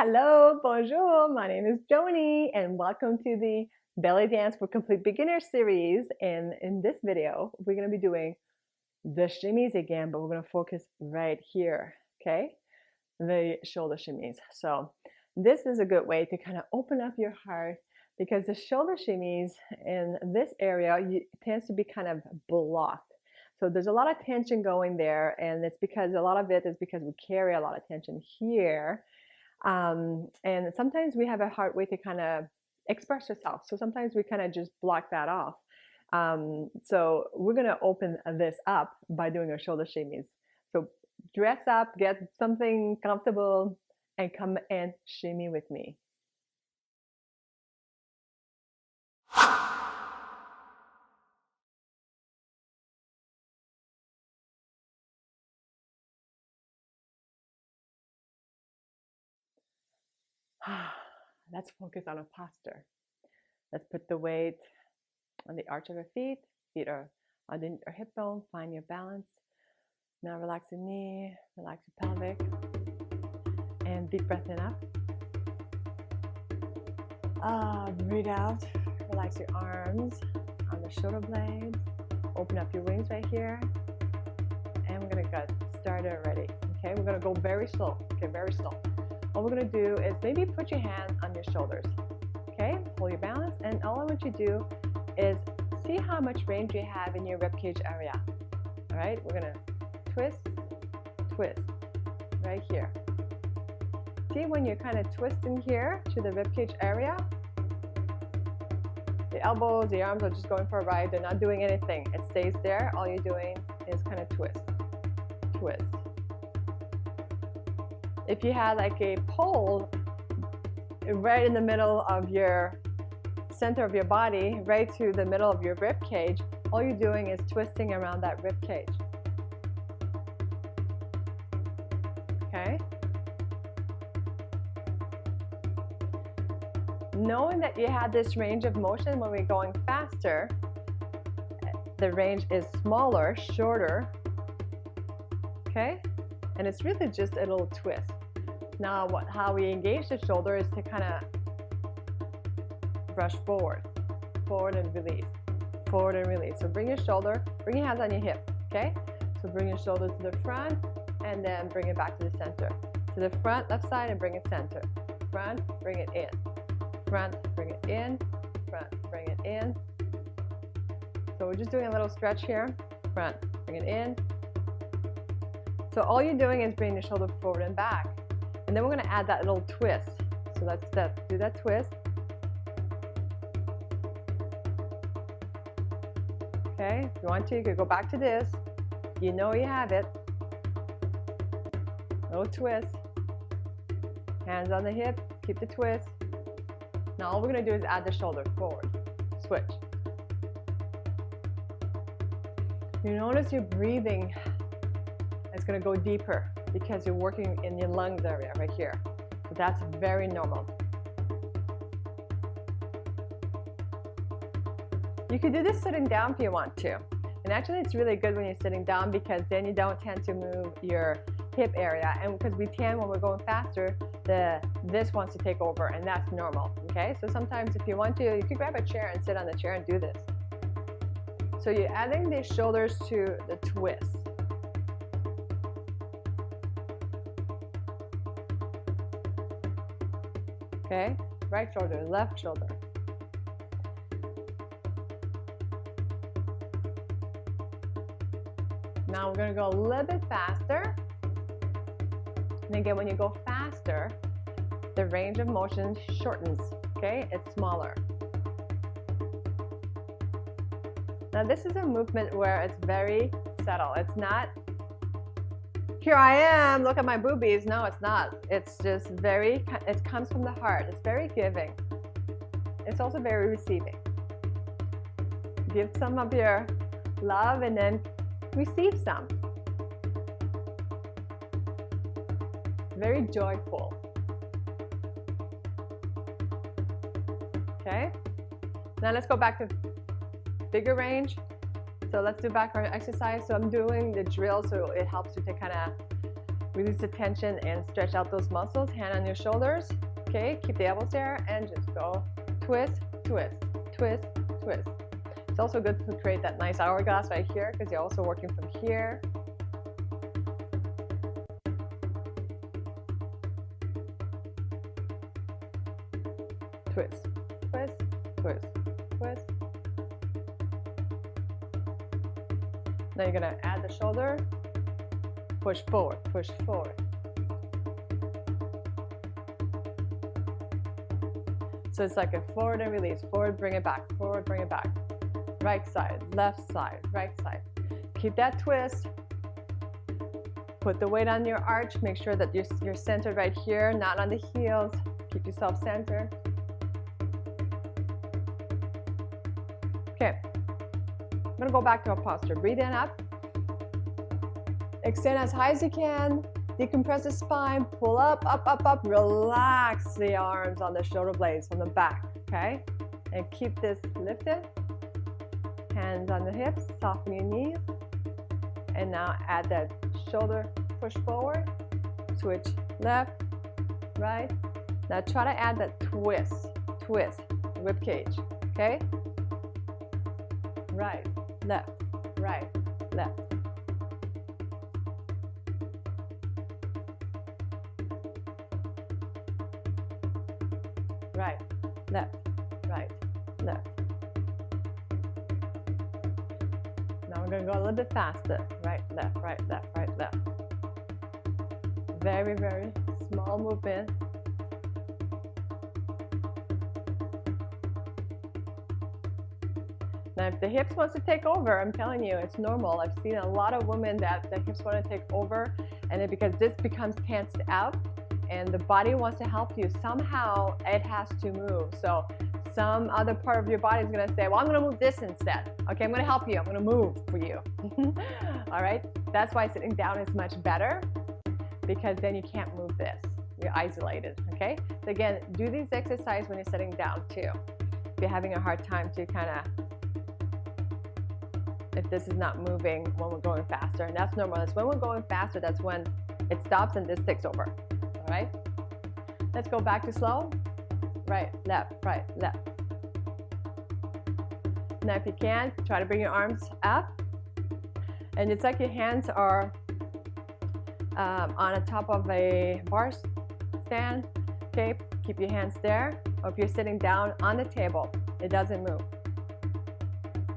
Hello, bonjour, my name is Joany and welcome to the Belly Dance for Complete Beginners series. And in this video, we're going to be doing the shimmies again, but we're going to focus right here, okay? The shoulder shimmies. So this is a good way to kind of open up your heart because the shoulder shimmies in this area tends to be kind of blocked. So there's a lot of tension going there, and it's because a lot of it is because we carry a lot of tension here. And sometimes we have a hard way to kind of express yourself. So sometimes we kind of just block that off. So we're going to open this up by doing our shoulder shimmies. So dress up, get something comfortable, and come and shimmy with me. Let's focus on a posture. Let's put the weight on the arch of your feet. Feet are underneath your hip bone. Find your balance. Now relax your knee, relax your pelvic, and deep breath in up. Breathe out. Relax your arms on the shoulder blades. Open up your wings right here. And we're going to get started already. Okay, we're going to go very slow. Okay, very slow. All we're going to do is maybe put your hand on your shoulders. Okay, hold your balance. And all I want you to do is see how much range you have in your ribcage area. All right, we're going to twist, twist, right here. See when you're kind of twisting here to the ribcage area, the elbows, the arms are just going for a ride. They're not doing anything. It stays there. All you're doing is kind of twist, twist. If you had like a pole right in the middle of your center of your body, right to the middle of your rib cage, all you're doing is twisting around that rib cage. Okay? Knowing that you have this range of motion when we're going faster, the range is smaller, shorter, okay? And it's really just a little twist. Now, how we engage the shoulder is to kind of brush forward, forward and release, forward and release. So bring your shoulder, bring your hands on your hip, okay? So bring your shoulder to the front and then bring it back to the center. To the front, left side, and bring it center. Front, bring it in. Front, bring it in. Front, bring it in. So we're just doing a little stretch here. Front, bring it in. So all you're doing is bringing the shoulder forward and back. And then we're going to add that little twist. So let's do that twist. Okay, if you want to, you could go back to this. You know you have it. Little twist. Hands on the hip, keep the twist. Now all we're going to do is add the shoulder forward. Switch. You notice your breathing is going to go deeper because you're working in your lungs area right here. So that's very normal. You could do this sitting down if you want to. And actually it's really good when you're sitting down because then you don't tend to move your hip area. And because we tend, when we're going faster, this wants to take over, and that's normal. Okay, so sometimes if you want to, you could grab a chair and sit on the chair and do this. So you're adding the shoulders to the twist. Okay, right shoulder, left shoulder. Now we're going to go a little bit faster. And again, when you go faster, the range of motion shortens. Okay, it's smaller. Now this is a movement where it's very subtle. It's not, here I am, look at my boobies. No, it's not. It's just very, it comes from the heart. It's very giving. It's also very receiving. Give some of your love and then receive some. It's very joyful. Okay, now let's go back to bigger range. So let's do back arm exercise. So I'm doing the drill so it helps you to kind of Release the tension and stretch out those muscles. Hand on your shoulders. Okay, keep the elbows there and just go twist, twist, twist, twist. It's also good to create that nice hourglass right here because you're also working from here. Twist, twist, twist, twist. Now you're gonna add the shoulder, push forward, push forward. So it's like a forward and release, forward, bring it back, forward, bring it back. Right side, left side, right side. Keep that twist. Put the weight on your arch. Make sure that you're centered right here, not on the heels. Keep yourself centered. Okay, I'm gonna go back to our posture. Breathe in up. Extend as high as you can. Decompress the spine. Pull up, up, up, up. Relax the arms on the shoulder blades from the back, okay? And keep this lifted. Hands on the hips, soften your knees. And now add that shoulder push forward. Switch left, right. Now try to add that twist, twist, rib cage, okay? Right, left, right, left. Right, left, right, left. Now we're going to go a little bit faster. Right, left, right, left, right, left. Very, very small movement. Now if the hips wants to take over, I'm telling you, it's normal. I've seen a lot of women that the hips want to take over, and then because this becomes tensed out and the body wants to help you, somehow it has to move. So some other part of your body is going to say, well, I'm going to move this instead. Okay, I'm going to help you. I'm going to move for you. All right, that's why sitting down is much better, because then you can't move this. You're isolated, okay? So again, do these exercises when you're sitting down too. If you're having a hard time to kind of, if this is not moving when we're going faster, and that's normal. That's when we're going faster, that's when it stops and this takes over, all right? Let's go back to slow. Right, left, left. Now if you can, try to bring your arms up. And it's like your hands are on the top of a bar stand. Okay, keep your hands there. Or if you're sitting down on the table, it doesn't move.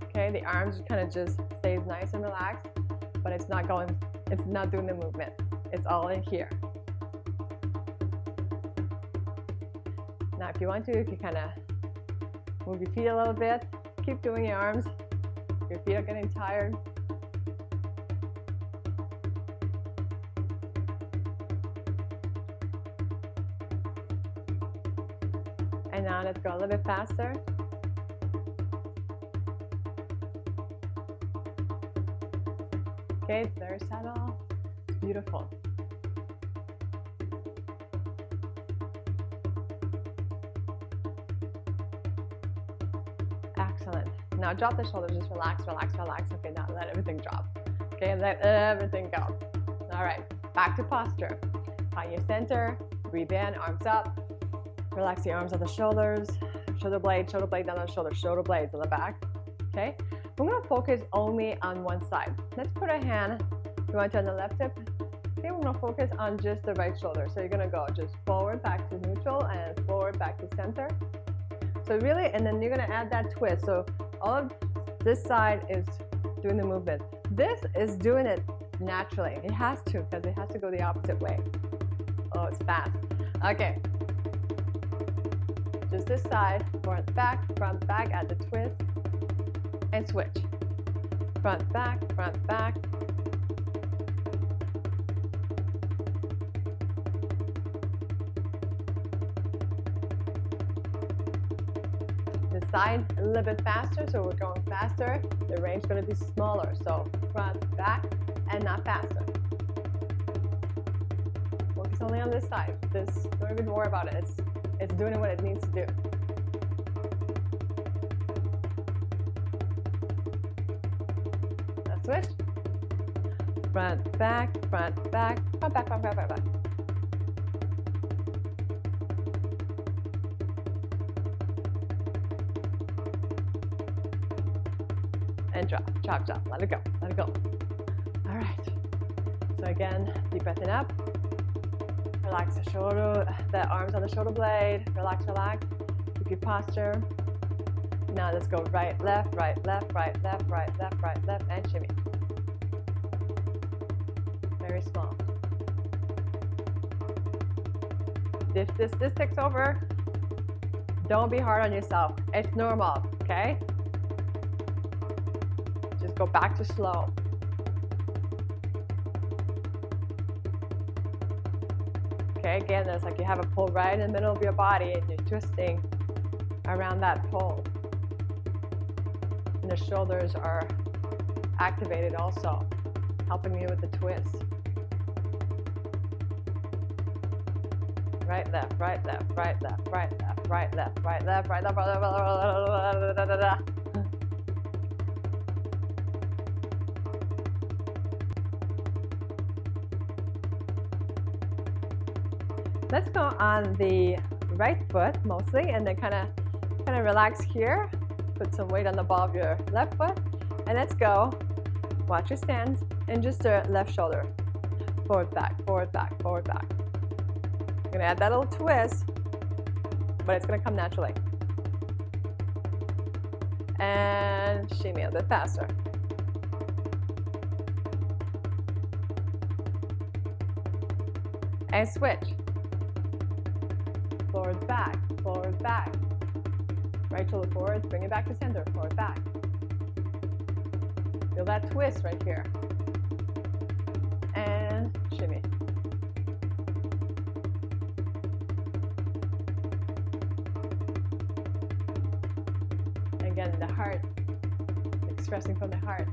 Okay, the arms kind of just stays nice and relaxed, but it's not going, it's not doing the movement. It's all in here. Now if you want to, you can kind of move your feet a little bit. Keep doing your arms. Your feet are getting tired. And now let's go a little bit faster. Okay, it's very subtle. It's beautiful. Excellent. Now drop the shoulders, just relax, relax, relax. Okay, now let everything drop. Okay, let everything go. All right, back to posture. Find your center, breathe in, arms up. Relax the arms on the shoulders, shoulder blade down on the shoulder, shoulder blades on the back. Okay, we're gonna focus only on one side. Let's put our hand, you want to on the left hip. Okay, we're gonna focus on just the right shoulder. So you're gonna go just forward, back to neutral, and forward, back to center. So really, and then you're gonna add that twist. So all of this side is doing the movement. This is doing it naturally. It has to, because it has to go the opposite way. Oh, it's fast. Okay. Just this side, front, back, add the twist, and switch. Front, back, front, back. The side a little bit faster, so we're going faster. The range is going to be smaller, so front, back, and not faster. Focus only on this side. Don't even worry about it. It's doing what it needs to do. Now switch. front, back, front, back, front, back, front, back, front, back. And drop, chop, chop, let it go, let it go. All right, so again, deep breath in up. Relax the shoulder, the arms on the shoulder blade. Relax, relax. Keep your posture. Now let's go right, left, right, left, right, left, right, left, right, left, and shimmy. Very small. If this takes over, don't be hard on yourself. It's normal, okay? Just go back to slow. Okay, again, it's like you have a pole right in the middle of your body and you're twisting around that pole. And the shoulders are activated also, helping you with the twist. Right, left, right, left, right, left, right, left, right, left, right, left, right, left, right, left. Let's go on the right foot mostly, and then kind of relax here. Put some weight on the ball of your left foot, and let's go. Watch your stance, and just the left shoulder. Forward, back, forward, back, forward, back. You're gonna add that little twist, but it's gonna come naturally. And shimmy a bit faster. And switch. Forward, back, forward, back. Right shoulder forward, bring it back to center, forward, back. Feel that twist right here. And shimmy. Again, the heart, expressing from the heart.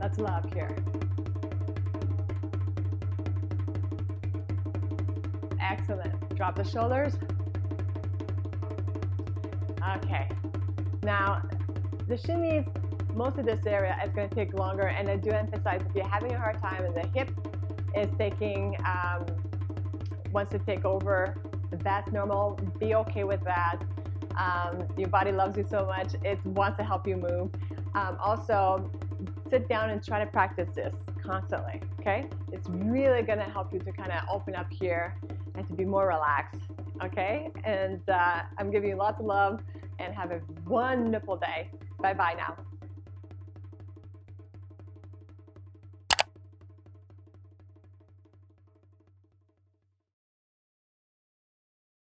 That's love here. Excellent. Drop the shoulders. Okay. Now, the shimmies, most of this area is going to take longer, and I do emphasize if you're having a hard time and the hip is taking, wants to take over, that's normal. Be okay with that. Your body loves you so much. It wants to help you move. Also, sit down and try to practice this constantly, okay? It's really going to help you to kind of open up here and to be more relaxed, okay? And I'm giving you lots of love, and have a wonderful day. Bye-bye now.